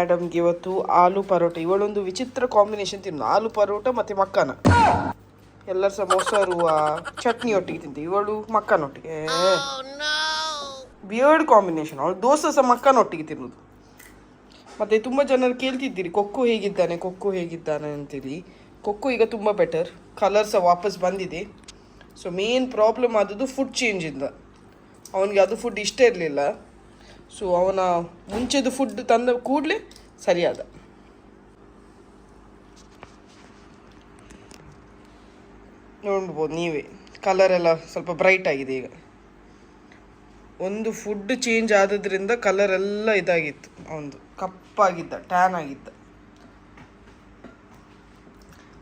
ಮೇಡಮ್ಗೆ ಇವತ್ತು ಆಲೂ ಪರೋಟ. ಇವಳೊಂದು ವಿಚಿತ್ರ ಕಾಂಬಿನೇಷನ್ ತಿನ್ನು, ಆಲೂ ಪರೋಟ ಮತ್ತು ಮಕ್ಕನ. ಎಲ್ಲರೂ ಸಹ ಮೊಸರು ಚಟ್ನಿ ಒಟ್ಟಿಗೆ ತಿಂತೀವಿ, ಇವಳು ಮಕ್ಕನೊಟ್ಟಿಗೆ. Beard combination. ಅವಳು ದೋಸೆ ಸಹ ಮಕ್ಕನೊಟ್ಟಿಗೆ ತಿನ್ನೋದು. ಮತ್ತು ತುಂಬ ಜನರು ಕೇಳ್ತಿದ್ದೀರಿ ಕೊಕ್ಕು ಹೇಗಿದ್ದಾನೆ ಅಂತೇಳಿ. ಕೊಕ್ಕು ಈಗ ತುಂಬ ಬೆಟರ್, ಕಲರ್ ಸಹ ವಾಪಸ್ ಬಂದಿದೆ. ಸೊ ಮೇನ್ ಪ್ರಾಬ್ಲಮ್ ಆದದ್ದು ಫುಡ್ ಚೇಂಜಿಂದ. ಅವನಿಗೆ ಅದು ಫುಡ್ ಇಷ್ಟ ಇರಲಿಲ್ಲ. ಸೊ ಅವನ ಮುಂಚೆದು ಫುಡ್ ತಂದ ಕೂಡಲೇ ಸರಿಯಾದ. ನೋಡ್ಬೋದು ನೀವೇ, ಕಲರೆಲ್ಲ ಸ್ವಲ್ಪ ಬ್ರೈಟ್ ಆಗಿದೆ ಈಗ. ಒಂದು ಫುಡ್ ಚೇಂಜ್ ಆದದ್ರಿಂದ ಕಲರೆಲ್ಲ ಇದಾಗಿತ್ತು, ಅವನದು ಕಪ್ಪಾಗಿದ್ದ, ಟ್ಯಾನ್ ಆಗಿದ್ದ.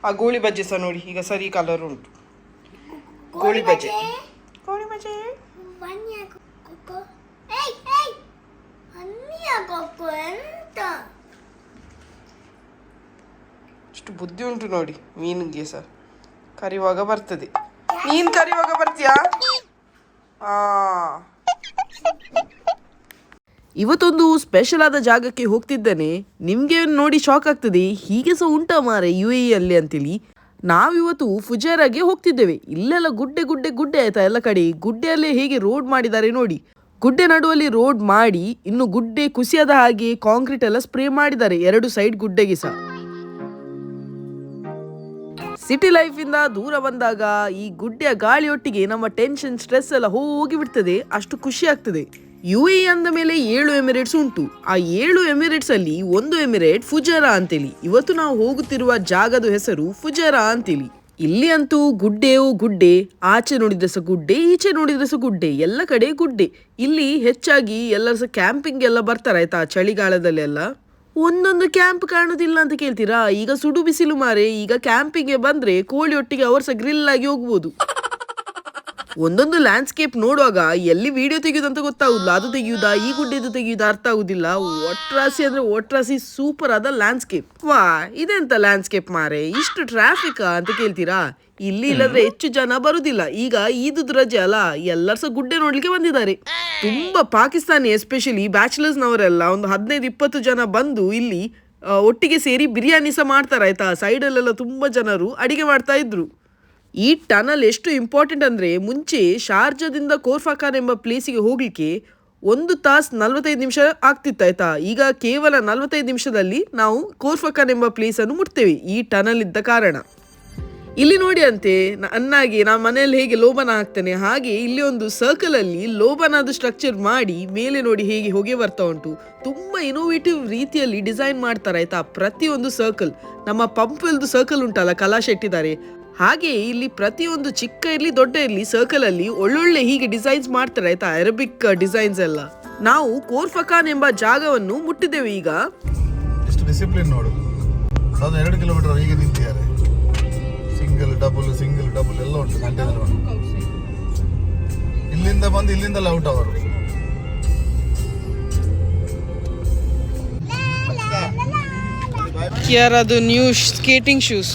ಆ ಗೋಳಿ ಬಜ್ಜೆ ಸಹ ನೋಡಿ ಈಗ ಸರಿ ಕಲರ್ ಉಂಟು. ಗೋಳಿ ಬಜ್ಜೆ ಎಷ್ಟು ಬುದ್ಧಿ ಉಂಟು ನೋಡಿ ಮೀನಿಗೆ ಸಹ. ಕರಿವಾಗ ಬರ್ತದೆ. ನೀನು ಕರಿವಾಗ ಬರ್ತೀಯಾ? ಇವತ್ತೊಂದು ಸ್ಪೆಷಲ್ ಆದ ಜಾಗಕ್ಕೆ ಹೋಗ್ತಿದ್ದೇನೆ. ನಿಮಗೆ ನೋಡಿ ಶಾಕ್ ಆಗ್ತದೆ, ಹೀಗೆ ಸಹ ಉಂಟಾ ಮಾರೆ UAE ಅಲ್ಲಿ ಅಂತೇಳಿ. ನಾವಿವತ್ತು ಫುಜೈರಾಗೆ ಹೋಗ್ತಿದ್ದೇವೆ. ಇಲ್ಲೆಲ್ಲ ಗುಡ್ಡೆ ಆಯ್ತಾ, ಎಲ್ಲ ಕಡೆ ಗುಡ್ಡೆಯಲ್ಲೇ ಹೇಗೆ ರೋಡ್ ಮಾಡಿದ್ದಾರೆ ನೋಡಿ. ಗುಡ್ಡೆ ನಡುವಲ್ಲಿ ರೋಡ್ ಮಾಡಿ ಇನ್ನು ಗುಡ್ಡೆ ಕುಸಿಯದ ಹಾಗೆ ಕಾಂಕ್ರೀಟ್ ಎಲ್ಲ ಸ್ಪ್ರೇ ಮಾಡಿದ್ದಾರೆ 2 ಸೈಡ್ ಗುಡ್ಡೆಗೆ ಸಹ. ಸಿಟಿ ಲೈಫ್ ಇಂದ ದೂರ ಬಂದಾಗ ಈ ಗುಡ್ಡೆಯ ಗಾಳಿಯೊಟ್ಟಿಗೆ ನಮ್ಮ ಟೆನ್ಷನ್ ಸ್ಟ್ರೆಸ್ ಎಲ್ಲ ಹೋಗಿ ಬಿಡ್ತದೆ, ಅಷ್ಟು ಖುಷಿ ಆಗ್ತದೆ. UAE ಅಂದ ಮೇಲೆ 7 ಎಮಿರೇಟ್ಸ್ ಉಂಟು. ಆ 7 ಎಮಿರೇಟ್ಸ್ ಅಲ್ಲಿ ಒಂದು ಎಮಿರೇಟ್ ಫುಜೈರಾ ಅಂತೇಳಿ. ಇವತ್ತು ನಾವು ಹೋಗುತ್ತಿರುವ ಜಾಗದ ಹೆಸರು ಫುಜೈರಾ ಅಂತೇಳಿ. ಇಲ್ಲಿ ಅಂತೂ ಗುಡ್ಡೆ, ಆಚೆ ನೋಡಿದ್ರೆ ಸಹ ಗುಡ್ಡೆ, ಈಚೆ ನೋಡಿದ್ರೆ ಸಹ ಗುಡ್ಡೆ, ಎಲ್ಲ ಕಡೆ ಗುಡ್ಡೆ. ಇಲ್ಲಿ ಹೆಚ್ಚಾಗಿ ಎಲ್ಲರೂ ಸಹ ಕ್ಯಾಂಪಿಂಗ್ ಎಲ್ಲ ಬರ್ತಾರೆ ಆಯ್ತಾ, ಚಳಿಗಾಲದಲ್ಲೆಲ್ಲ. ಒಂದೊಂದು ಕ್ಯಾಂಪ್ ಕಾಣುದಿಲ್ಲ ಅಂತ ಕೇಳ್ತೀರಾ? ಈಗ ಸುಡು ಬಿಸಿಲು ಮಾರೆ, ಈಗ ಕ್ಯಾಂಪಿಂಗ್ಗೆ ಬಂದ್ರೆ ಕೋಳಿ ಒಟ್ಟಿಗೆ ಅವರು ಸಹ ಗ್ರಿಲ್ ಆಗಿ ಹೋಗ್ಬೋದು. ಒಂದೊಂದು ಲ್ಯಾಂಡ್ಸ್ಕೇಪ್ ನೋಡುವಾಗ ಎಲ್ಲಿ ವಿಡಿಯೋ ತೆಗೆಯುವುದಂತ ಗೊತ್ತಾಗುದಿಲ್ಲ. ಅದು ತೆಗೆಯುವುದಾ, ಈ ಗುಡ್ಡೆದು ತೆಗೆಯುವುದಾ ಅರ್ಥ ಆಗುದಿಲ್ಲ. ಒಟ್ರಾಸಿ ಅಂದ್ರೆ ಒಟ್ರಾಸಿ ಸೂಪರ್ ಆದ ಲ್ಯಾಂಡ್ಸ್ಕೇಪ್. ವಾ, ಇದೆಂತ ಲ್ಯಾಂಡ್ಸ್ಕೇಪ್ ಮಾರೆ, ಇಷ್ಟು ಟ್ರಾಫಿಕ್ ಅಂತ ಕೇಳ್ತೀರಾ? ಇಲ್ಲಿ ಇಲ್ಲದ್ರೆ ಹೆಚ್ಚು ಜನ ಬರುದಿಲ್ಲ. ಈಗ ಈದ್ ರಜೆ ಅಲ್ಲ, ಎಲ್ಲರೂ ಸಹ ಗುಡ್ಡೆ ನೋಡ್ಲಿಕ್ಕೆ ಬಂದಿದ್ದಾರೆ. ತುಂಬಾ ಪಾಕಿಸ್ತಾನಿ ಎಸ್ಪೆಷಲಿ ಬ್ಯಾಚುಲರ್ಸ್ ನವರೆಲ್ಲ ಒಂದು 15-20 ಜನ ಬಂದು ಇಲ್ಲಿ ಒಟ್ಟಿಗೆ ಸೇರಿ ಬಿರಿಯಾನಿ ಸಹ ಮಾಡ್ತಾರಾಯ್ತಾ. ಸೈಡಲ್ಲೆಲ್ಲ ತುಂಬಾ ಜನರು ಅಡಿಗೆ ಮಾಡ್ತಾ ಇದ್ರು. ಈ ಟನಲ್ ಎಷ್ಟು ಇಂಪಾರ್ಟೆಂಟ್ ಅಂದರೆ, ಮುಂಚೆ ಶಾರ್ಜಾದಿಂದ ಕೋರ್ಫಾಖಾನ್ ಎಂಬ ಪ್ಲೇಸಿಗೆ ಹೋಗಲಿಕ್ಕೆ 1 ತಾಸು 45 ನಿಮಿಷ ಆಗ್ತಿತ್ತಾಯ್ತಾ. ಈಗ ಕೇವಲ 45 ನಿಮಿಷದಲ್ಲಿ ನಾವು ಕೋರ್ಫಾಖಾನ್ ಎಂಬ ಪ್ಲೇಸನ್ನು ಮುಟ್ತೇವೆ ಈ ಟನಲ್ ಇದ್ದ ಕಾರಣ. ಇಲ್ಲಿ ನೋಡಿ ಅಂತೆ, ಅನ್ನಾಗಿ ನಾನು ಮನೆಯಲ್ಲಿ ಹೇಗೆ ಲೋಬನ ಹಾಕ್ತೇನೆ ಹಾಗೆ ಇಲ್ಲಿ ಒಂದು ಸರ್ಕಲ್ ಅಲ್ಲಿ ಲೋಬನಾದ ಸ್ಟ್ರಕ್ಚರ್ ಮಾಡಿ ಮೇಲೆ ನೋಡಿ ಹೇಗೆ ಹೊಗೆ ಬರ್ತಾ ಉಂಟು. ತುಂಬಾ ಇನೋವೇಟಿವ್ ರೀತಿಯಲ್ಲಿ ಡಿಸೈನ್ ಮಾಡ್ತಾರೆ ಆಯ್ತಾ. ಪ್ರತಿಯೊಂದು ಸರ್ಕಲ್, ನಮ್ಮ ಪಂಪ್ವೆಲ್ದು ಸರ್ಕಲ್ ಉಂಟಲ್ಲ ಕಲಾಶ ಇಟ್ಟಿದ್ದಾರೆ ಹಾಗೆ ಇಲ್ಲಿ ಪ್ರತಿಯೊಂದು ಚಿಕ್ಕ ಇರ್ಲಿ ದೊಡ್ಡ ಇರ್ಲಿ ಸರ್ಕಲ್ ಅಲ್ಲಿ ಒಳ್ಳೊಳ್ಳೆ ಹೀಗೆ ಡಿಸೈನ್ಸ್ ಮಾಡ್ತಾರೆ ಆಯ್ತಾ, ಅರಬಿಕ್ ಡಿಸೈನ್ಸ್ ಎಲ್ಲ. ನಾವು ಕೋರ್ಫಾಖಾನ್ ಎಂಬ ಜಾಗವನ್ನು ಮುಟ್ಟಿದ್ದೇವೆ ಈಗ. ಎಷ್ಟು ಡಿಸಿಪ್ಲಿನ್ ನೋಡು, 2 ಕಿಲೋಮೀಟರ್ ಹೀಗೆ ನಿಂತಿದ್ದಾರೆ. ಸಿಂಗಲ್ ಡಬಲ್ ಎಲ್ಲ ಉಂಟು ಕಂಟೈನರ್ ಉಂಟು. ಇಲ್ಲಿಂದ ಬಂದು ಇಲ್ಲಿಂದಲ್ಲ ಔಟ್ ಅವರು. ಯಾರದು ನ್ಯೂ ಸ್ಕೇಟಿಂಗ್ ಶೂಸ್.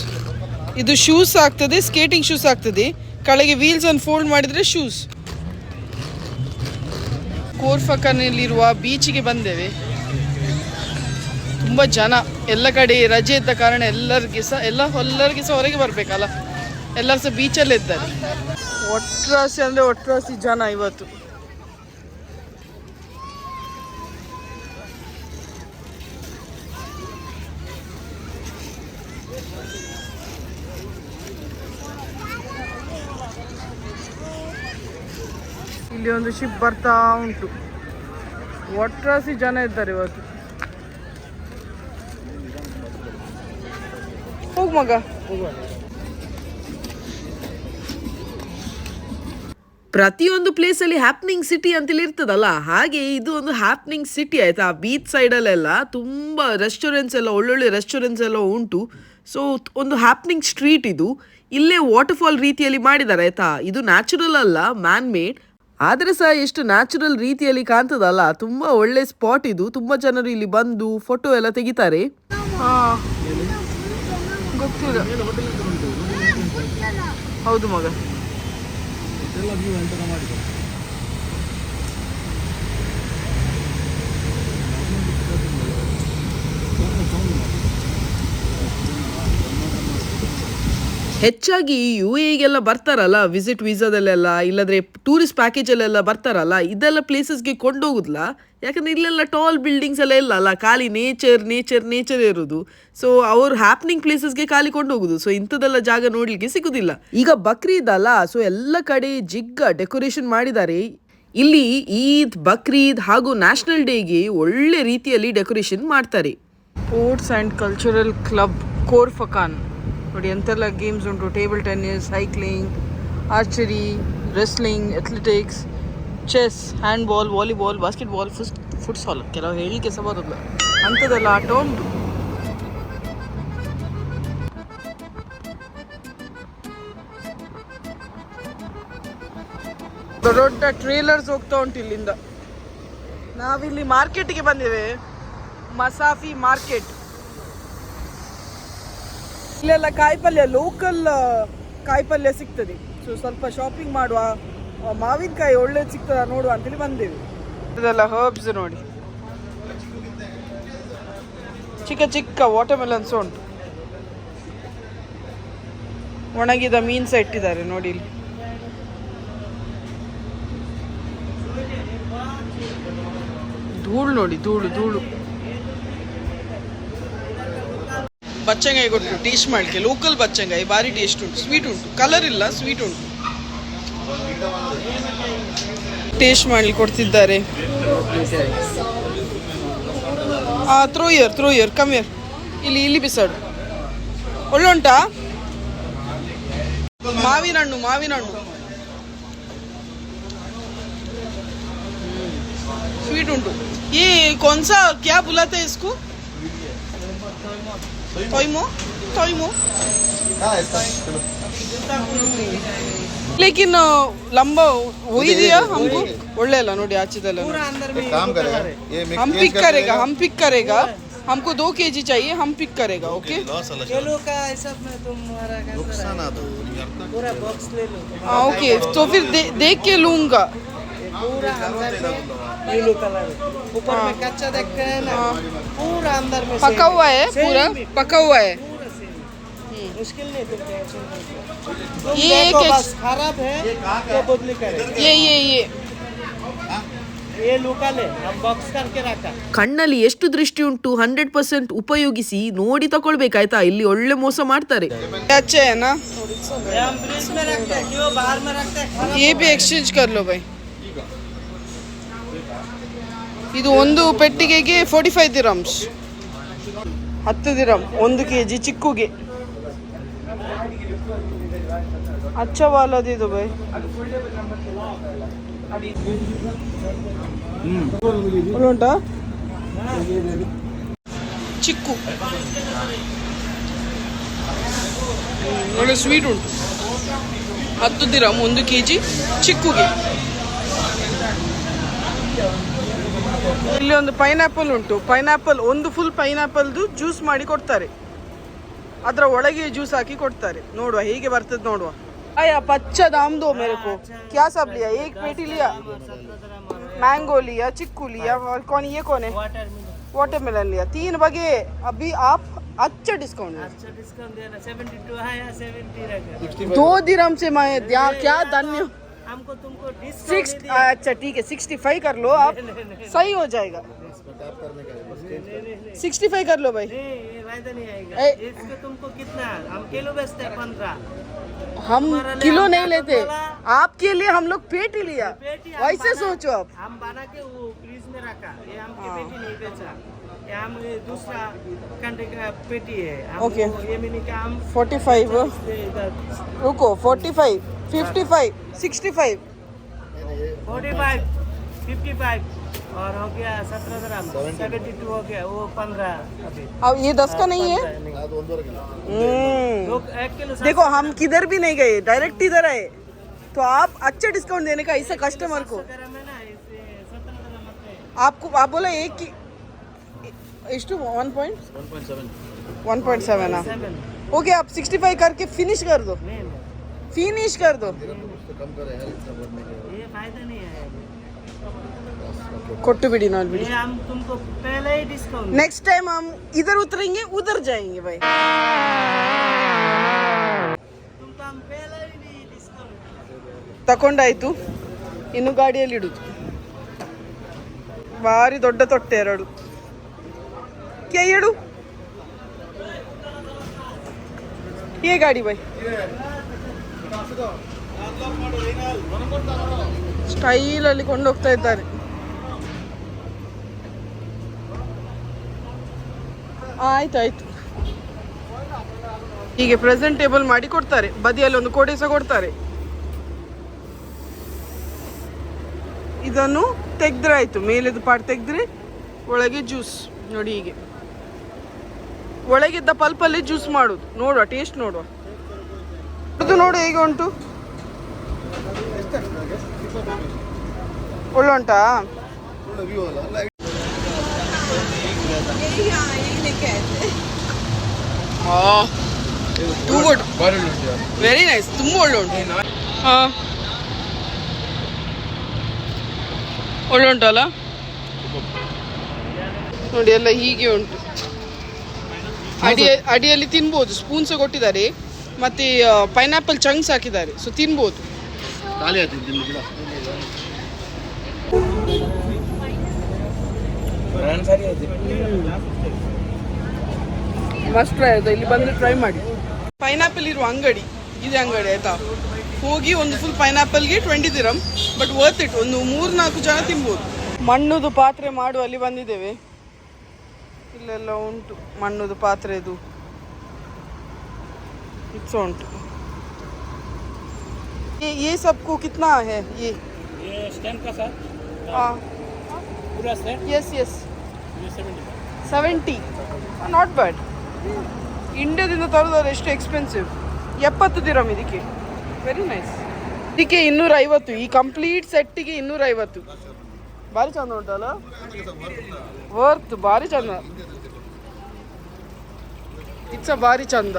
ಇದು ಶೂಸ್ ಆಗ್ತದೆ, ಸ್ಕೇಟಿಂಗ್ ಶೂಸ್ ಆಗ್ತದೆ. ಕೆಳಗೆ ವೀಲ್ಸ್ ಅನ್ನು ಫೋಲ್ಡ್ ಮಾಡಿದ್ರೆ ಶೂಸ್. ಕೋರ್ಫಾಖಾನಲ್ಲಿರುವ ಬೀಚಿಗೆ ಬಂದೇವೆ. ತುಂಬ ಜನ, ಎಲ್ಲ ಕಡೆ ರಜೆ ಇದ್ದ ಕಾರಣ ಎಲ್ಲರಿಗೆ ಸಹ ಹೊರಗೆ ಬರಬೇಕಲ್ಲ, ಎಲ್ಲರೂ ಸಹ ಬೀಚಲ್ಲೇ ಇದ್ದಾರೆ. ಒಟ್ರಾಸಿ ಅಂದರೆ ಒಟ್ರಾಸಿ ಜನ ಇವತ್ತು. ಇಲ್ಲಿ ಒಂದು ಶಿಪ್ ಬರ್ತಾ ಉಂಟು. ಒಟ್ರಾಸಿ ಜನ ಇದ್ದಾರೆ ಇವತ್ತು. ಹೋಗ್ ಮಗ. ಪ್ರತಿಯೊಂದು ಪ್ಲೇಸ್ ಅಲ್ಲಿ ಹ್ಯಾಪ್ನಿಂಗ್ ಸಿಟಿ ಅಂತೇಳಿ ಇರ್ತದಲ್ಲ, ಹಾಗೆ ಇದು ಒಂದು ಹ್ಯಾಪ್ನಿಂಗ್ ಸಿಟಿ ಆಯ್ತಾ. ಬೀಚ್ ಸೈಡಲ್ಲೆಲ್ಲ ತುಂಬಾ ರೆಸ್ಟೋರೆಂಟ್ಸ್ ಎಲ್ಲ, ಒಳ್ಳೊಳ್ಳೆ ರೆಸ್ಟೋರೆಂಟ್ಸ್ ಎಲ್ಲ ಉಂಟು. ಸೊ ಒಂದು ಹ್ಯಾಪ್ನಿಂಗ್ ಸ್ಟ್ರೀಟ್ ಇದು. ಇಲ್ಲೇ ವಾಟರ್ಫಾಲ್ ರೀತಿಯಲ್ಲಿ ಮಾಡಿದ್ದಾರೆ ಆಯ್ತಾ. ಇದು ನ್ಯಾಚುರಲ್ ಅಲ್ಲ, ಮ್ಯಾನ್ ಮೇಡ್. ಆದರೆ ಸಹ ಎಷ್ಟು ನ್ಯಾಚುರಲ್ ರೀತಿಯಲ್ಲಿ ಕಾಣ್ತದಲ್ಲ, ತುಂಬ ಒಳ್ಳೆ ಸ್ಪಾಟ್ ಇದು. ತುಂಬ ಜನರು ಇಲ್ಲಿ ಬಂದು ಫೋಟೋ ಎಲ್ಲ ತೆಗಿತಾರೆ. ಗೊತ್ತಿಲ್ಲ, ಹೌದು ಮಗ. ಹೆಚ್ಚಾಗಿ ಯು ಎಗೆಲ್ಲ ಬರ್ತಾರಲ್ಲ ವಿಸಿಟ್ ವೀಸಾದಲ್ಲೆಲ್ಲ ಇಲ್ಲದ್ರೆ ಟೂರಿಸ್ಟ್ ಪ್ಯಾಕೇಜಲ್ಲೆಲ್ಲ ಬರ್ತಾರಲ್ಲ ಇದೆಲ್ಲ ಪ್ಲೇಸಸ್ಗೆ ಕೊಂಡೋಗುದಿಲ್ಲ. ಯಾಕಂದರೆ ಇಲ್ಲೆಲ್ಲ ಟಾಲ್ ಬಿಲ್ಡಿಂಗ್ಸ್ ಎಲ್ಲ ಇಲ್ಲ ಅಲ್ಲ, ಖಾಲಿ ನೇಚರ್ ಇರೋದು. ಸೊ ಅವ್ರು ಹ್ಯಾಪ್ನಿಂಗ್ ಪ್ಲೇಸಸ್ಗೆ ಖಾಲಿ ಕೊಂಡೋಗುದು. ಸೊ ಇಂಥದ್ದೆಲ್ಲ ಜಾಗ ನೋಡಲಿಕ್ಕೆ ಸಿಗೋದಿಲ್ಲ. ಈಗ ಬಕ್ರೀದ್ ಅಲ್ಲ, ಸೊ ಎಲ್ಲ ಕಡೆ ಜಿಗ್ಗ ಡೆಕೋರೇಷನ್ ಮಾಡಿದ್ದಾರೆ. ಇಲ್ಲಿ ಈದ್, ಬಕ್ರೀದ್ ಹಾಗೂ ನ್ಯಾಷನಲ್ ಡೇಗೆ ಒಳ್ಳೆ ರೀತಿಯಲ್ಲಿ ಡೆಕೋರೇಷನ್ ಮಾಡ್ತಾರೆ. Sports and cultural club Khorfakkan ನೋಡಿ ಎಂತೆಲ್ಲ ಗೇಮ್ಸ್ ಉಂಟು. Table tennis, cycling, archery, wrestling, athletics, chess, handball, volleyball, basketball, futsal, ಕೆಲವು ಹೇಳಲಿಕ್ಕೆ ಸಹ ಬರೋದಿಲ್ಲ ಅಂಥದ್ದೆಲ್ಲ ಆಟ ಉಂಟು. ದೊಡ್ಡ ಟ್ರೇಲರ್ಸ್ ಹೋಗ್ತಾ ಉಂಟು ಇಲ್ಲಿಂದ. ನಾವಿಲ್ಲಿ ಮಾರ್ಕೆಟ್ಗೆ ಬಂದಿವೆ, ಮಸಾಫಿ ಮಾರ್ಕೆಟ್. ಇಲ್ಲೆಲ್ಲ ಕಾಯಿಪಲ್ಯ, ಲೋಕಲ್ ಕಾಯಿಪಲ್ಯ ಸಿಗ್ತದೆ. ಸೊ ಸ್ವಲ್ಪ ಶಾಪಿಂಗ್ ಮಾಡುವ, ಮಾವಿನಕಾಯಿ ಒಳ್ಳೇದು ಸಿಗ್ತದ ನೋಡುವ ಅಂತೇಳಿ ಬಂದೇವೆ. ಇದೆಲ್ಲ ಹರ್ಬ್ಸ್ ನೋಡಿ, ಚಿಕ್ಕ ಚಿಕ್ಕ ವಾಟರ್ಮೆಲನ್ಸ್ ಉಂಟು. ಒಣಗಿದ ಮೀನು ಸಹ ಇಟ್ಟಿದ್ದಾರೆ ನೋಡಿ ಇಲ್ಲಿ. ಧೂಳು ನೋಡಿ, ಧೂಳು. ಬಚ್ಚಂಗಾಯಿ ಕೊಟ್ಟು ಟೇಸ್ಟ್ ಮಾಡಲಿಕ್ಕೆ. ಲೋಕಲ್ ಬಚ್ಚಂಗಾಯಿ ಭಾರಿ ಟೇಸ್ಟ್ ಉಂಟು, ಸ್ವೀಟ್ ಉಂಟು, ಕಲರ್ ಇಲ್ಲ, ಸ್ವೀಟ್ ಉಂಟು. ಟೇಸ್ಟ್ ಮಾಡಲಿಕ್ಕೆ ಕೊಡ್ತಿದ್ದಾರೆ. ಥ್ರೋ ಇಯರ್ ಕಮ್ ಇಯರ್, ಇಲ್ಲಿ ಬಿಸಾಡು. ಒಳ್ಳೆ ಉಂಟಾ? ಮಾವಿನ ಹಣ್ಣು ಸ್ವೀಟ್ ಉಂಟು. ये कौन सा क्या बुलाते हैं इसको? तोइमो लेकिन लंबा वही दिया हमको. ಒಳ್ಳೆ ಅಲ್ಲ ನೋಡಿ ಆಚೆದಲ್ಲ. हम पिक करेगा हमको 2 kg चाहिए, हम पिक करेगा. ओके किलो का हिसाब में तुम्हारा नुकसान पूरा बॉक्स ले लो. ओके तो फिर देख के लूंगा. पूरा अंदर में येलो कलर ऊपर में कच्चा देखते हैं ना, पूरा अंदर में पका हुआ है, पूरा पका हुआ है. मुश्किल नहीं, तुम टेंशन मत लो. ये बस खराब है तो बदली करेंगे. ये लोकल है, हम बॉक्स करके रखा. ಕಣ್ಣಲ್ಲಿ ಎಷ್ಟು ದೃಷ್ಟಿ ಉಂಟು, 100% ಉಪಯೋಗಿಸಿ ನೋಡಿ ತಗೊಳ್ಬೇಕಾಯ್ತಾ. ಇಲ್ಲಿ ಒಳ್ಳೆ ಮೋಸ ಮಾಡ್ತಾರೆ. अच्छा है ना, हम फ्रिज में रखते हैं, क्यों बाहर में रखते हैं. ये भी एक्सचेंज कर लो भाई. ಇದು ಒಂದು ಪೆಟ್ಟಿಗೆಗೆ 45 ದಿರಮ್ಸ್, 10 ದಿರಮ್ 1 kg ಚಿಕ್ಕುಗೆ. अच्छा वाला दे दो भाई. ಉಂಟಾ ಚಿಕ್ಕು, ಒಳ್ಳೆ ಸ್ವೀಟ್ ಉಂಟು. 10 ದಿರಮ್ 1 kg ಚಿಕ್ಕುಗೆ. ಇಲ್ಲಿ ಒಂದು ಪೈನಾಪಲ್ ಉಂಟು. ಪೈನಾಪಲ್ ಒಂದು ಫುಲ್ ಪೈನಾಪಲ್ದು ಜ್ಯೂಸ್ ಮಾಡಿ ಕೊಡ್ತಾರೆ, ಅದರ ಒಳಗೆ ಜ್ಯೂಸ್ ಹಾಕಿ ಕೊಡ್ತಾರೆ. ನೋಡುವ ಹೇಗೆ ಬರ್ತದೆ ನೋಡುವ. आया पच्चा दाम दो मेरे को. क्या सब लिया? एक पेटी लिया, मैंगो लिया, चिक्कू लिया, और कौन ये कौन है? वाटरमेलन लिया. 3 बगे. अभी आप अच्छा डिस्काउंट देना. 72 है या 70 रहेगा. 2 दिरहम से मैं क्या धन्य. हमको तुमको डिस्काउंट. अच्छा ठीक है, 65 कर लो आप, सही हो जाएगा. 65 कर लो भाई. नहीं, ये फायदा नहीं आएगा. इसको तुमको कितना, हम किलो बेचते हैं 15. हम किलो नहीं लेते, आपके लिए हम लोग पेटी लिया. वैसे सोचो आप. हम बना के वो फ्रीज में रखा. ये हमके पेटी नहीं बेचा, ये हम दूसरा कंट्री का पेटी है. ओके. ये मैंने का हम 45 रुको, 45 55 65 45 55 और हो गया 17 ग्राम 72 हो गया. वो 15 अभी. अब ये 10 का नहीं है. 1 किलो. देखो हम किधर भी नहीं गए, डायरेक्ट इधर आए. तो आप अच्छा डिस्काउंट देने का ऐसा कस्टमर को. 17 ग्राम आपको आप बोला एक की इಷ್ಟು 1.7 हाँ. ओके आप 65 करके फिनिश कर दो. नहीं, फिनिश कर दो. ये फायदा नहीं है. ಕೊಟ್ಟು ಬಿಡಿ ನಾವು ಬಿಡಿ. ये हम तुमको पहले ही डिस्काउंट नेक्स्ट टाइम हम इधर उतरेंगे उधर जाएंगे भाई. तुमको हम पहले ही डिस्काउंट ತಕೊಂಡಾಯ್ತು, ಇನ್ನು ಗಾಡಿಯಲ್ಲಿ ಇಡುದು. ಭಾರಿ ದೊಡ್ಡ ತೊಟ್ಟೆ ಎರಡು. ಕೇಳು ये गाड़ी भाई ಸ್ಟೈಲ್ ಅಲ್ಲಿ ಕೊಂಡೋಗ್ತಾ ಇದ್ದಾರೆ. ಆಯ್ತಾಯ್ತು. ಹೀಗೆ ಪ್ರೆಸೆಂಟೇಬಲ್ ಮಾಡಿ ಕೊಡ್ತಾರೆ. ಬದಿಯಲ್ಲಿ ಒಂದು ಕೋಡೆ ಸಹ ಕೊಡ್ತಾರೆ. ಇದನ್ನು ತೆಗೆದ್ರೆ ಆಯ್ತು, ಮೇಲೆದು ಪಾರ್ಟ್ ತೆಗೆದ್ರೆ ಒಳಗೆ ಜ್ಯೂಸ್ ನೋಡಿ. ಹೀಗೆ ಒಳಗಿದ್ದ ಪಲ್ಪಲ್ಲಿ ಜ್ಯೂಸ್ ಮಾಡೋದು. ನೋಡುವ, ಟೇಸ್ಟ್ ನೋಡುವ. ಅದು ನೋಡು ಹೇಗೆ ಉಂಟು, ಒಳ್ಳೆ ಉಂಟಾ? ಟೂ ಗುಡ್, ವೆರಿ ನೈಸ್, ತುಂಬ ಒಳ್ಳೆ ಉಂಟು. ಹಾಂ, ಒಳ್ಳೆ ಉಂಟಲ್ಲ ನೋಡಿ, ಎಲ್ಲ ಹೀಗೆ ಉಂಟು. ಅಡಿಯಲ್ಲಿ ತಿನ್ಬೋದು, ಸ್ಪೂನ್ ಸಹ ಕೊಟ್ಟಿದ್ದಾರೆ, ಮತ್ತೆ ಪೈನಾಪಲ್ ಚಂಕ್ಸ್ ಹಾಕಿದ್ದಾರೆ, ಸೊ ತಿನ್ಬೋದು. ಮಸ್ಟ್ ಟ್ರೈ ಆಯ್ತಾ, ಇಲ್ಲಿ ಬಂದು ಟ್ರೈ ಮಾಡಿ. ಪೈನಾಪಲ್ ಇರುವ ಅಂಗಡಿ ಇದೆ ಅಂಗಡಿ ಆಯ್ತಾ. ಹೋಗಿ ಒಂದು ಫುಲ್ ಪೈನಾಪಲ್ಗೆ 20 ದಿರಂ, ಬಟ್ ವರ್ತ್ ಇಟ್. ಒಂದು 3-4 ಜನ ತಿನ್ಬೋದು. ಮಣ್ಣುದು ಪಾತ್ರೆ ಮಾಡುವಲ್ಲಿ ಬಂದಿದ್ದೇವೆ. ಇಲ್ಲೆಲ್ಲ ಉಂಟು ಮಣ್ಣುದು ಪಾತ್ರೆದು ಇಟ್ಸ್ ಉಂಟು. ये सबको कितना है ये स्टैंड का सर हाँ पूरा सेट यस यस ये 70 ನಾಟ್ ಬ್ಯಾಡ್. ಇಂಡಿಯಾದಿಂದ ತರೋದಾದ್ರೆ ಎಷ್ಟು ಎಕ್ಸ್ಪೆನ್ಸಿವ್, 70 ದಿರಂ ಇದಕ್ಕೆ. Very nice. ಇದಕ್ಕೆ 250, ಈ ಕಂಪ್ಲೀಟ್ ಸೆಟ್ಟಿಗೆ 250. ಭಾರಿ ಚಂದ ಉಂಟಲ್ಲ, ವರ್ತ್, ಭಾರಿ ಚಂದ. ಇಟ್ಸ ಭಾರಿ ಚಂದ.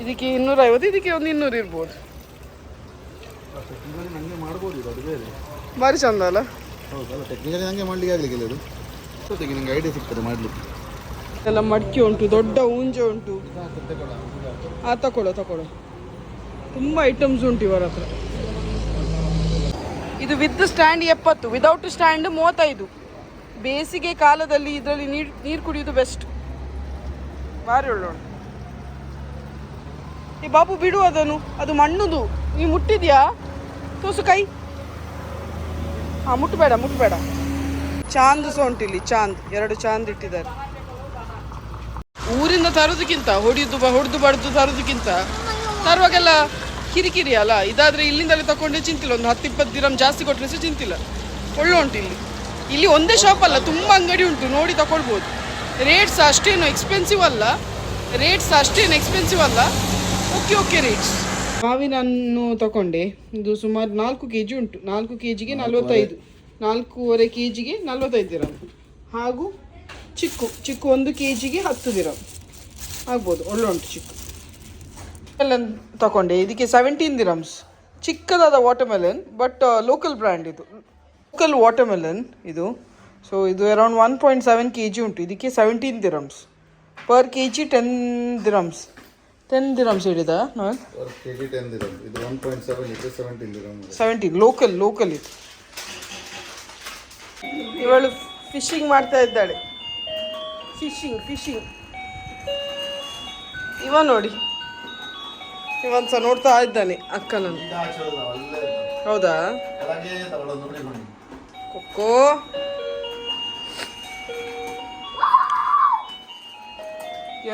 ಇದಕ್ಕೆ 250, ಇದಕ್ಕೆ ಒಂದು 200 ಇರ್ಬೋದು. ಭಾರಿ ಚಂದ ಅಲ್ಲ? ಹೌದಲ್ಲ, ಟೆಕ್ನಿಕಲಿ ನನಗೆ ಮಾಡಲಿಕ್ಕೆ ಆಗಲಿಕ್ಕಿಲ್ಲ ಇದು. ಜೊತೆಗೆ ನನಗೆ ಐಡಿಯಾ ಸಿಗ್ತದೆ ಮಾಡಲಿಕ್ಕೆ. ಎಲ್ಲ ಮಡಿಕೆ ಉಂಟು, ದೊಡ್ಡ ಹೂಂಜೆ ಉಂಟು. ತಗೊಳ್ಳೋ ತುಂಬ ಐಟಮ್ಸ್ ಉಂಟು ಇವರ ಹತ್ರ. ಇದು ವಿತ್ ಸ್ಟ್ಯಾಂಡ್ 70, ವಿದೌಟ್ ಸ್ಟ್ಯಾಂಡ್ 35. ಬೇಸಿಗೆ ಕಾಲದಲ್ಲಿ ಇದರಲ್ಲಿ ನೀರು ಕುಡಿಯೋದು ಬೆಸ್ಟ್. ಭಾರಿ ಒಳ್ಳೆ. ಈ ಬಾಬು ಬಿಡು ಅದನ್ನು, ಅದು ಮಣ್ಣುದು. ನೀವು ಮುಟ್ಟಿದ್ಯಾ? ತೋಸು ಕೈ. ಹಾಂ, ಮುಟ್ಟಬೇಡ. ಚಾಂದ್ ಸಹ ಉಂಟಿಲ್ಲಿ, ಚಾಂದ್ 2 ಚಾಂದ್ ಇಟ್ಟಿದ್ದಾರೆ. ಊರಿಂದ ತರೋದಕ್ಕಿಂತ ಹೊಡೆದು ಬಡ್ದು ತರೋದಕ್ಕಿಂತ ತರುವಾಗೆಲ್ಲ ಕಿರಿಕಿರಿ ಅಲ್ಲ. ಇದಾದರೆ ಇಲ್ಲಿಂದಲೇ ತಗೊಂಡೆ ಚಿಂತಿಲ್ಲ, ಒಂದು 10-20 ದಿರಂ ಜಾಸ್ತಿ ಕೊಟ್ಟರೆ ಸಹ ಚಿಂತಿಲ್ಲ. ಒಳ್ಳೆ ಉಂಟು ಇಲ್ಲಿ ಒಂದೇ ಶಾಪ್ ಅಲ್ಲ, ತುಂಬ ಅಂಗಡಿ ಉಂಟು, ನೋಡಿ ತಗೊಳ್ಬೋದು. ರೇಟ್ಸ್ ಅಷ್ಟೇನು ಎಕ್ಸ್ಪೆನ್ಸಿವ್ ಅಲ್ಲ. Okay rates. ಮಾವಿನ ಹಣ್ಣು ತಗೊಂಡೆ. ಇದು ಸುಮಾರು 4 kg ಉಂಟು. 4 kgಗೆ 45, 4.5 kgಗೆ 45 ದಿರಂ. ಹಾಗೂ ಚಿಕ್ಕು 1 kgಗೆ 10 ದಿರಂ ಆಗ್ಬೋದು. ಒಳ್ಳೆ ಉಂಟು ಚಿಕ್ಕು ಎಲ್ಲ ತಗೊಂಡೆ. ಇದಕ್ಕೆ 17 ದಿರಮ್ಸ್. ಚಿಕ್ಕದಾದ ವಾಟರ್ಮೆಲನ್, ಬಟ್ ಲೋಕಲ್ ಬ್ರ್ಯಾಂಡ್ ಇದು, ಲೋಕಲ್ ವಾಟರ್ಮೆಲನ್ ಇದು. ಸೊ ಇದು ಅರೌಂಡ್ 1.7 kg ಉಂಟು. ಇದಕ್ಕೆ 17 dirhams. Per kg 10 dirhams. 10 dirhams ಹೇಳಿದ ನಾನು. Per KG 10 ದಿರಂ. ಇದು 1.7 ಇದೆ, 17 ದಿರಂ. 17 ಲೋಕಲ್ ಇದು. ಇವಳು ಫಿಶಿಂಗ್ ಮಾಡ್ತಾ ಇದ್ದಾಳೆ. ಫಿಶಿಂಗ್ ಇವ ನೋಡಿ, ಇವನ್ ಸಹ ನೋಡ್ತಾ ಇದ್ದಾನೆ ಅಕ್ಕನನ್ನು. ಹೌದಾ? ಕೊಕ್ಕೋ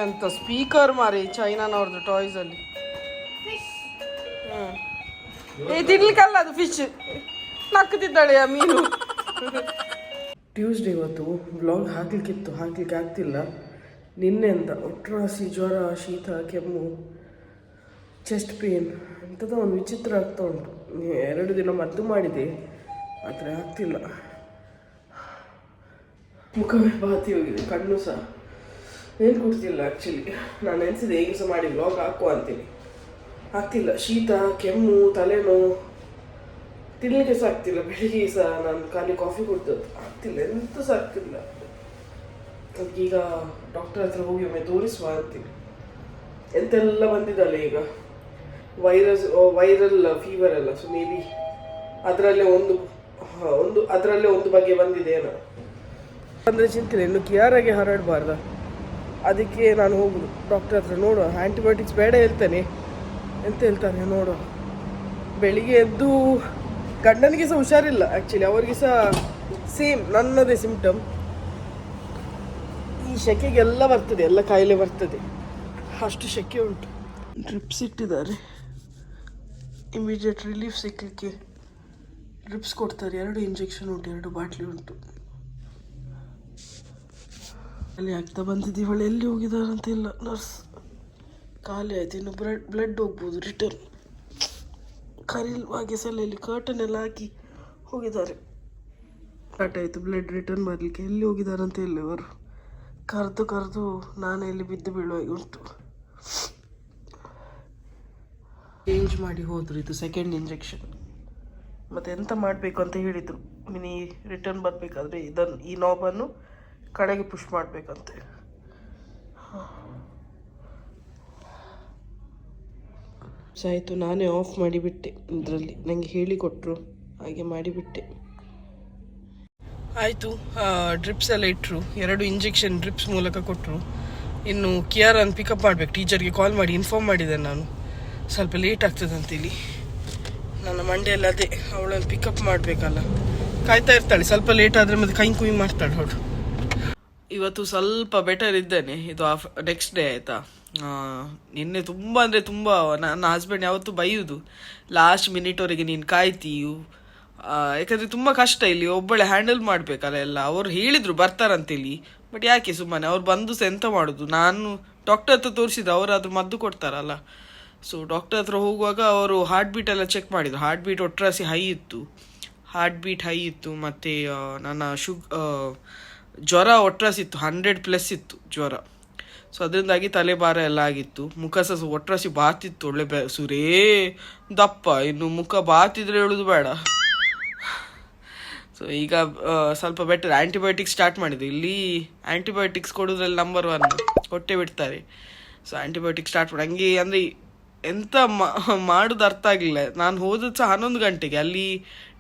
ಎಂತ ಸ್ಪೀಕರ್ ಮಾರಿ ಚೈನಾನವ್ರದ್ದು ಟಾಯ್ಸ್ ಅಲ್ಲಿ. ತಿನ್ಲಿಕ್ಕಲ್ಲ ಅದು ಫಿಶ್. ನಕ್ಕುತ್ತಿದ್ದಾಳೆ ಆ ಮೀನು. ಟ್ಯೂಸ್ಡೇ ಇವತ್ತು ವ್ಲಾಗ್ ಹಾಕ್ಲಿಕ್ಕೆ ಆಗ್ತಿಲ್ಲ. ನಿನ್ನೆಯಿಂದ ಒಟ್ರಾಸಿ ಜ್ವರ, ಶೀತ, ಕೆಮ್ಮು, ಚೆಸ್ಟ್ ಪೇನ್ ಅಂಥದ್ದು ಒಂದು ವಿಚಿತ್ರ ಆಗ್ತಾ ಉಂಟು. 2 ದಿನ ಮದ್ದು ಮಾಡಿದೆ, ಆದರೆ ಆಗ್ತಿಲ್ಲ. ಮುಖವೇ ಬಾತಿ ಹೋಗಿದೆ, ಕಣ್ಣು ಸಹ ಏನು ಕೊಡ್ತಿಲ್ಲ. ಆ್ಯಕ್ಚುಲಿ ನಾನು ನೆನೆಸಿದೆ ಹೇಗೆ ಸಹ ಮಾಡಿ ವ್ಲಾಗ್ ಹಾಕುವ ಅಂತೀನಿ. ಆಗ್ತಿಲ್ಲ. ಶೀತ, ಕೆಮ್ಮು, ತಲೆನೋವು, ತಿನ್ನಲಿಕ್ಕೆ ಸಹ ಆಗ್ತಿಲ್ಲ. ಬೆಳಿಗ್ಗೆ ಸಹ ನಾನು ಖಾಲಿ ಕಾಫಿ ಕುಡ್ದದ್ದು ಆಗ್ತಿಲ್ಲ, ಎಂತ ಸಹ ಆಗ್ತಿಲ್ಲ. ಈಗ ಡಾಕ್ಟರ್ ಹತ್ರ ಹೋಗಿ ಒಮ್ಮೆ ತೋರಿಸುವ ಅಂತೀನಿ. ಎಂತೆಲ್ಲ ಬಂದಿದ್ದಲ್ಲ ಈಗ, ವೈರಲ್ ಫೀವರ್ ಎಲ್ಲ. ಸೊ ಮೇ ಬಿ ಅದರಲ್ಲೇ ಒಂದು ಬಗ್ಗೆ ಬಂದಿದೆ ಏನೋ ಅಂದರೆ ಚಿಂತೆ. ಇನ್ನು ಕ್ಲಿಯರಾಗಿ ಹರಡಬಾರ್ದ, ಅದಕ್ಕೆ ನಾನು ಹೋಗುದು ಡಾಕ್ಟರ್ ಹತ್ರ. ನೋಡುವ, ಆ್ಯಂಟಿಬಯೋಟಿಕ್ಸ್ ಬೇಡ ಹೇಳ್ತಾನೆ, ಎಂತ ಹೇಳ್ತಾನೆ ನೋಡುವ. ಬೆಳಿಗ್ಗೆ ಎದ್ದು ಗಂಡನಿಗೆ ಸಹ ಹುಷಾರಿಲ್ಲ ಆ್ಯಕ್ಚುಲಿ, ಅವರಿಗೆ ಸಹ ಸೇಮ್ ನನ್ನದೇ ಸಿಂಪ್ಟಮ್. ಈ ಸೆಕೆಗೆಲ್ಲ ಬರ್ತದೆ, ಎಲ್ಲ ಕಾಯಿಲೆ ಬರ್ತದೆ, ಅಷ್ಟು ಸೆಕೆ ಉಂಟು. ಡ್ರಿಪ್ಸ್ ಇಟ್ಟಿದ್ದಾರೆ, ಇಮಿಡಿಯೇಟ್ ರಿಲೀಫ್ ಸಿಕ್ಕಲಿಕ್ಕೆ ಡ್ರಿಪ್ಸ್ ಕೊಡ್ತಾರೆ. 2 ಇಂಜೆಕ್ಷನ್ ಉಂಟು, 2 ಬಾಟ್ಲಿ ಉಂಟು. ಖಾಲಿ ಆಗ್ತಾ ಬಂದಿದ್ದು. ಇವಳು ಎಲ್ಲಿ ಹೋಗಿದ್ದಾರಂತ ಇಲ್ಲ, ನರ್ಸ್ ಖಾಲಿ ಆಯ್ತು. ಇನ್ನು ಬ್ಲಡ್ ಹೋಗ್ಬೋದು ರಿಟರ್ನ್. ಕರಿಲ್ವಾಗೆ ಸಲೆಯಲ್ಲಿ ಕರ್ಟನ್ ಎಲ್ಲ ಹಾಕಿ ಹೋಗಿದ್ದಾರೆ. ಸ್ಟಾರ್ಟ್ ಆಯಿತು ಬ್ಲಡ್ ರಿಟರ್ನ್ ಮಾಡಲಿಕ್ಕೆ. ಎಲ್ಲಿ ಹೋಗಿದ್ದಾರಂತ ಇಲ್ಲ ಇವರು. ಕರೆದು ನಾನು ಎಲ್ಲಿ ಬಿದ್ದು ಬೀಳುವಾಗಿ ಉಂಟು. ಚೇಂಜ್ ಮಾಡಿ ಹೋದರು. ಇದು 2nd ಇಂಜೆಕ್ಷನ್. ಮತ್ತು ಎಂತ ಮಾಡಬೇಕು ಅಂತ ಹೇಳಿದರು, ಮಿನಿ ರಿಟರ್ನ್ ಬರಬೇಕಾದ್ರೆ ಈ ನಾಬನ್ನು ಕಡೆಗೆ ಪುಷ್ ಮಾಡಬೇಕಂತೆ. ಆಯಿತು, ನಾನೇ ಆಫ್ ಮಾಡಿಬಿಟ್ಟೆ. ಇದರಲ್ಲಿ ನನಗೆ ಹೇಳಿಕೊಟ್ರು, ಹಾಗೆ ಮಾಡಿಬಿಟ್ಟೆ. ಆಯಿತು, ಡ್ರಿಪ್ಸ್ ಎಲ್ಲ ಇಟ್ಟರು. 2 ಇಂಜೆಕ್ಷನ್ ಡ್ರಿಪ್ಸ್ ಮೂಲಕ ಕೊಟ್ಟರು. ಇನ್ನು ಕಿಯಾರನ್ನು ಪಿಕಪ್ ಮಾಡಬೇಕು. ಟೀಚರ್ಗೆ ಕಾಲ್ ಮಾಡಿ ಇನ್ಫಾರ್ಮ್ ಮಾಡಿದ್ದೆ ನಾನು, ಸ್ವಲ್ಪ ಲೇಟ್ ಆಗ್ತದೆ ಅಂತೇಳಿ. ನನ್ನ ಮಂಡೆಯಲ್ಲಿ ಅದೇ, ಅವಳನ್ನು ಪಿಕಪ್ ಮಾಡಬೇಕಲ್ಲ, ಕಾಯ್ತಾ ಇರ್ತಾಳೆ. ಸ್ವಲ್ಪ ಲೇಟ್ ಆದರೆ ಮತ್ತೆ ಕೈ ಕುಯ್ ಮಾಡ್ತಾಳೆ ಅವಳು. ಇವತ್ತು ಸ್ವಲ್ಪ ಬೆಟರ್ ಇದ್ದೇನೆ. ಇದು ನೆಕ್ಸ್ಟ್ ಡೇ ಆಯಿತಾ. ನಿನ್ನೆ ತುಂಬ ಅಂದರೆ ತುಂಬ ನನ್ನ ಹಸ್ಬೆಂಡ್ ಯಾವತ್ತೂ ಬೈಯುವುದು, ಲಾಸ್ಟ್ ಮಿನಿಟ್ವರೆಗೆ ನೀನು ಕಾಯ್ತೀಯು. ಯಾಕಂದರೆ ತುಂಬ ಕಷ್ಟ ಇಲ್ಲಿ ಒಬ್ಬಳೆ ಹ್ಯಾಂಡಲ್ ಮಾಡಬೇಕಲ್ಲ ಎಲ್ಲ. ಅವರು ಹೇಳಿದರು ಬರ್ತಾರಂತೇಳಿ, ಬಟ್ ಯಾಕೆ ಸುಮ್ಮನೆ ಅವ್ರು ಬಂದು ಸಹ ಎಂತ ಮಾಡೋದು. ನಾನು ಡಾಕ್ಟರ್ ಹತ್ರ ತೋರಿಸಿದ್ದು, ಅವರಾದ್ರೂ ಮದ್ದು ಕೊಡ್ತಾರಲ್ಲ. ಸೊ ಡಾಕ್ಟರ್ ಹತ್ರ ಹೋಗುವಾಗ ಅವರು ಹಾರ್ಟ್ ಬೀಟ್ ಎಲ್ಲ ಚೆಕ್ ಮಾಡಿದರು. ಹಾರ್ಟ್ ಬೀಟ್ ಒಟ್ರಾಸಿ ಹೈ ಇತ್ತು. ಮತ್ತು ನನ್ನ ಜ್ವರ ಒಟ್ರಾಸಿ ಇತ್ತು, 100+ ಇತ್ತು ಜ್ವರ. ಸೊ ಅದರಿಂದಾಗಿ ತಲೆಭಾರ ಎಲ್ಲ ಆಗಿತ್ತು. ಮುಖ ಸಹ ಒಟ್ರಾಸಿ ಬಾತಿತ್ತು, ಒಳ್ಳೆ ಸುರೇ ದಪ್ಪ. ಇನ್ನು ಮುಖ ಬಾತಿದ್ರೆ ಹೇಳೋದು ಬೇಡ. ಸೊ ಈಗ ಸ್ವಲ್ಪ ಬೆಟರ್. ಆ್ಯಂಟಿಬಯೋಟಿಕ್ಸ್ ಸ್ಟಾರ್ಟ್ ಮಾಡಿದ್ದು. ಇಲ್ಲಿ ಆ್ಯಂಟಿಬಯೋಟಿಕ್ಸ್ ಕೊಡೋದ್ರಲ್ಲಿ ನಂಬರ್ 1 ಕೊಟ್ಟೆ ಬಿಡ್ತಾರೆ. ಸೊ ಆ್ಯಂಟಿಬಯೋಟಿಕ್ಸ್ ಸ್ಟಾರ್ಟ್ ಮಾಡಿ ಹಂಗೆ ಅಂದರೆ ಎಂತ ಮಾಡೋದು ಅರ್ಥ ಆಗಲಿಲ್ಲ. ನಾನು ಹೋದದ್ದು ಸಹ 11 ಗಂಟೆಗೆ, ಅಲ್ಲಿ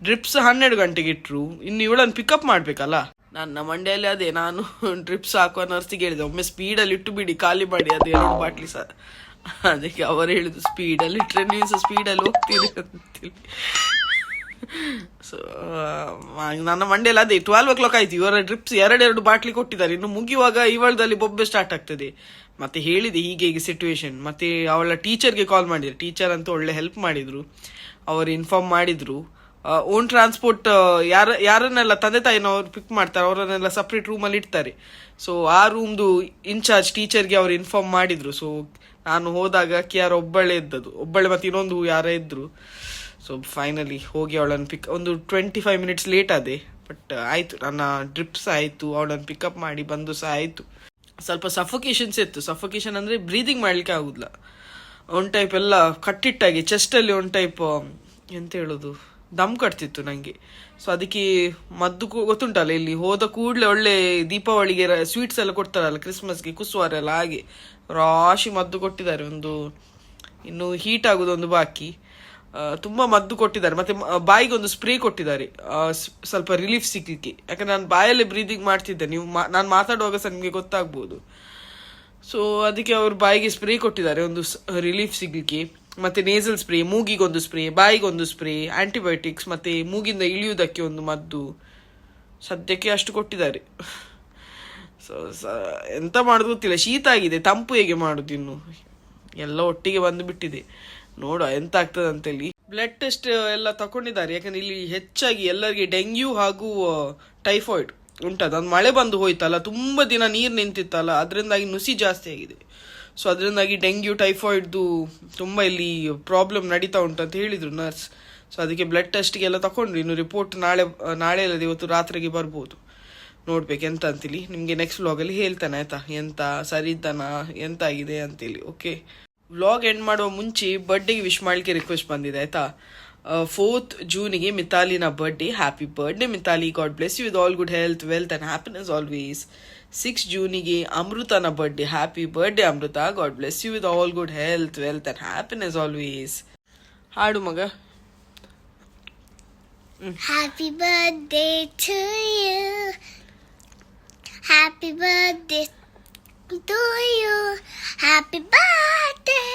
ಡ್ರಿಪ್ಸ್ 12 ಗಂಟೆಗೆ ಇಟ್ಟರು. ಇನ್ನು ಇವಳನ್ನು ಪಿಕಪ್ ಮಾಡಬೇಕಲ್ಲ. ನನ್ನ ಮಂಡ್ಯಲ್ಲಿ ಅದೇ, ನಾನು ಡ್ರಿಪ್ಸ್ ಹಾಕುವ ನರ್ಸಿಗೆ ಹೇಳಿದೆ, ಒಮ್ಮೆ ಸ್ಪೀಡಲ್ಲಿ ಇಟ್ಟು ಬಿಡಿ, ಖಾಲಿ ಮಾಡಿ ಅದು 2 ಬಾಟ್ಲಿ ಸಹ. ಅದಕ್ಕೆ ಅವರು ಹೇಳಿದ್ರು, ಸ್ಪೀಡಲ್ಲಿ ಇಟ್ಟರೆ ನೀವು ಸಹ ಸ್ಪೀಡಲ್ಲಿ ಹೋಗ್ತೀರಿ ಅಂತೇಳಿ. ಸೊ ನನ್ನ ಮಂಡ್ಯಲ್ಲಿ ಅದೇ 12 o'clock ಆಯ್ತು. ಇವರ ಡ್ರಿಪ್ಸ್ 2 ಬಾಟ್ಲಿ ಕೊಟ್ಟಿದ್ದಾರೆ. ಇನ್ನು ಮುಗಿಯುವಾಗ ಇವಳದಲ್ಲಿ ಬೊಬ್ಬೆ ಸ್ಟಾರ್ಟ್ ಆಗ್ತದೆ. ಮತ್ತೆ ಹೇಳಿದೆ ಹೀಗೆ ಸಿಚುವೇಶನ್. ಮತ್ತೆ ಅವಳ ಟೀಚರ್ಗೆ ಕಾಲ್ ಮಾಡಿದ್ರು. ಟೀಚರ್ ಅಂತೂ ಒಳ್ಳೆ ಹೆಲ್ಪ್ ಮಾಡಿದ್ರು. ಅವರು ಇನ್ಫಾರ್ಮ್ ಮಾಡಿದ್ರು. ಓನ್ ಟ್ರಾನ್ಸ್ಪೋರ್ಟ್ ಯಾರನ್ನೆಲ್ಲ ತಂದೆ ತಾಯಿನವ್ರು ಪಿಕ್ ಮಾಡ್ತಾರೆ ಅವರನ್ನೆಲ್ಲ ಸಪ್ರೇಟ್ ರೂಮಲ್ಲಿ ಇಡ್ತಾರೆ. ಸೊ ಆ ರೂಮ್ದು ಇನ್ಚಾರ್ಜ್ ಟೀಚರ್ಗೆ ಅವ್ರು ಇನ್ಫಾರ್ಮ್ ಮಾಡಿದ್ರು. ಸೊ ನಾನು ಹೋದಾಗ ಕಿಯಾರ ಒಬ್ಬಳೆ ಮತ್ತು ಇನ್ನೊಂದು ಯಾರೋ ಇದ್ರು. ಸೊ ಫೈನಲಿ ಹೋಗಿ ಅವಳನ್ನು ಒಂದು 25 minutes ಲೇಟ್ ಆದೆ, ಬಟ್ ಆಯಿತು. ನನ್ನ ಡ್ರಿಪ್ಸ್ ಆಯಿತು, ಅವಳನ್ನು ಪಿಕಪ್ ಮಾಡಿ ಬಂದು ಸಹ ಆಯಿತು. ಸ್ವಲ್ಪ ಸಫೋಕೇಶನ್ಸ್ ಇತ್ತು. ಸಫೋಕೇಶನ್ ಅಂದರೆ ಬ್ರೀದಿಂಗ್ ಮಾಡಲಿಕ್ಕೆ ಆಗೋದಿಲ್ಲ. ಒಂದು ಟೈಪ್ ಎಲ್ಲ ಕಟ್ಟಿಟ್ಟಾಗಿ ಚೆಸ್ಟಲ್ಲಿ ಒಂದು ಟೈಪ್ ಎಂತ ಹೇಳೋದು, ದಮ್ ಕಟ್ತಿತ್ತು ನನಗೆ. ಸೊ ಅದಕ್ಕೆ ಮದ್ದು ಗೊತ್ತುಂಟಲ್ಲ, ಇಲ್ಲಿ ಹೋದ ಕೂಡಲೇ ಒಳ್ಳೆ ದೀಪಾವಳಿಗೆ ಸ್ವೀಟ್ಸ್ ಎಲ್ಲ ಕೊಡ್ತಾರಲ್ಲ, ಕ್ರಿಸ್ಮಸ್ಗೆ ಕುಸುವಾರ ಎಲ್ಲ, ಹಾಗೆ ರಾಶಿ ಮದ್ದು ಕೊಟ್ಟಿದ್ದಾರೆ. ಇನ್ನು ಹೀಟ್ ಆಗೋದೊಂದು ಬಾಕಿ. ತುಂಬ ಮದ್ದು ಕೊಟ್ಟಿದ್ದಾರೆ. ಮತ್ತು ಬಾಯಿಗೆ ಒಂದು ಸ್ಪ್ರೇ ಕೊಟ್ಟಿದ್ದಾರೆ, ಸ್ವಲ್ಪ ರಿಲೀಫ್ ಸಿಗಲಿಕ್ಕೆ. ಯಾಕಂದ್ರೆ ನಾನು ಬಾಯಲ್ಲೇ ಬ್ರೀದಿಂಗ್ ಮಾಡ್ತಿದ್ದೆ, ನಾನು ಮಾತಾಡುವಾಗ ಸಹ ನಿಮಗೆ ಗೊತ್ತಾಗ್ಬೋದು. ಸೊ ಅದಕ್ಕೆ ಅವರು ಬಾಯಿಗೆ ಸ್ಪ್ರೇ ಕೊಟ್ಟಿದ್ದಾರೆ ಒಂದು ರಿಲೀಫ್ ಸಿಗಲಿಕ್ಕೆ. ಮತ್ತು ನೇಸಲ್ ಸ್ಪ್ರೇ, ಮೂಗಿಗೊಂದು ಸ್ಪ್ರೇ, ಬಾಯಿಗೊಂದು ಸ್ಪ್ರೇ, ಆ್ಯಂಟಿಬಯೋಟಿಕ್ಸ್, ಮತ್ತು ಮೂಗಿಂದ ಇಳಿಯುವುದಕ್ಕೆ ಒಂದು ಮದ್ದು. ಸದ್ಯಕ್ಕೆ ಅಷ್ಟು ಕೊಟ್ಟಿದ್ದಾರೆ. ಸೊ ಎಂತ ಮಾಡೋದು ಗೊತ್ತಿಲ್ಲ. ಶೀತ ಆಗಿದೆ, ತಂಪು ಹೇಗೆ ಮಾಡೋದು, ಇನ್ನು ಎಲ್ಲ ಒಟ್ಟಿಗೆ ಬಂದು ಬಿಟ್ಟಿದೆ. ನೋಡುವ ಎಂತ ಆಗ್ತದೆ ಅಂತೇಳಿ. ಬ್ಲಡ್ ಟೆಸ್ಟ್ ಎಲ್ಲ ತಗೊಂಡಿದ್ದಾರೆ. ಯಾಕಂದ್ರೆ ಇಲ್ಲಿ ಹೆಚ್ಚಾಗಿ ಎಲ್ಲರಿಗೆ ಡೆಂಗ್ಯೂ ಹಾಗೂ ಟೈಫಾಯ್ಡ್ ಉಂಟದು. ಅದು ಮಳೆ ಬಂದು ಹೋಯ್ತಲ್ಲ, ತುಂಬ ದಿನ ನೀರು ನಿಂತಿತ್ತಲ್ಲ, ಅದರಿಂದಾಗಿ ನುಸಿ ಜಾಸ್ತಿ ಆಗಿದೆ. ಸೊ ಅದರಿಂದಾಗಿ ಡೆಂಗ್ಯೂ ಟೈಫಾಯ್ಡ್ದು ತುಂಬ ಇಲ್ಲಿ ಪ್ರಾಬ್ಲಮ್ ನಡೀತಾ ಉಂಟು ಅಂತ ಹೇಳಿದರು ನರ್ಸ್. ಸೊ ಅದಕ್ಕೆ ಬ್ಲಡ್ ಟೆಸ್ಟ್ಗೆಲ್ಲ ತಗೊಂಡ್ರು. ಇನ್ನು ರಿಪೋರ್ಟ್ ನಾಳೆ ಅಲ್ಲದೆ ಇವತ್ತು ರಾತ್ರಿಗೆ ಬರ್ಬೋದು. ನೋಡ್ಬೇಕು ಎಂತ ಅಂತೇಳಿ. ನಿಮಗೆ ನೆಕ್ಸ್ಟ್ ವ್ಲಾಗಲ್ಲಿ ಹೇಳ್ತಾನೆ ಆಯಿತಾ, ಎಂತ ಸರಿ ಇದ್ದಾನ, ಎಂತ ಆಗಿದೆ ಅಂತೇಳಿ. ಓಕೆ, ವ್ಲಾಗ್ ಎಂಡ್ ಮಾಡುವ ಮುಂಚೆ ಬರ್ಡೇಗೆ ವಿಶ್ ಮಾಡಲಿಕ್ಕೆ ರಿಕ್ವೆಸ್ಟ್ ಬಂದಿದೆ ಆಯಿತಾ. 4th ಜೂನಿಗೆ ಮಿತಾಲಿನ birthday. Happy birthday Mithali, God bless you with all good health, wealth and happiness always. 6 ಜೂನಿಗೆ ಅಮೃತನ birthday. Happy birthday Amrutha, God bless you with all good health, wealth and happiness always. ಹಾಡು ಮಗ. Happy birthday to you. Happy birthday to you. Happy birthday.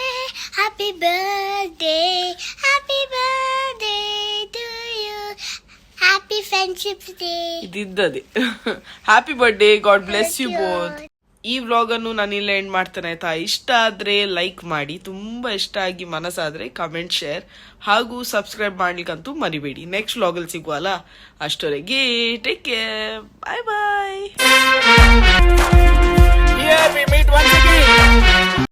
Happy birthday. Happy birthday to you. Happy Friendship Day. ಇದಿದ್ದದೆ. Happy birthday, God bless you both. ಈ vlog ಅನ್ನು ನಾನು ಇಲ್ಲ end ಮಾಡ್ತೇನೆ ಆಯ್ತಾ. ಇಷ್ಟ ಆದ್ರೆ ಲೈಕ್ ಮಾಡಿ, ತುಂಬಾ ಇಷ್ಟ ಆಗಿ ಮನಸ್ಸಾದ್ರೆ ಕಮೆಂಟ್, ಶೇರ್ ಹಾಗೂ ಸಬ್ಸ್ಕ್ರೈಬ್ ಮಾಡ್ಲಿಕ್ಕಂತೂ ಮರಿಬೇಡಿ. ನೆಕ್ಸ್ಟ್ ವ್ಲಾಗಲ್ಲಿ ಸಿಗುವಲ್ಲ, ಅಷ್ಟವರೆಗೆ ಟೇಕ್ ಕೇರ್, ಬಾಯ್ ಬಾಯ್.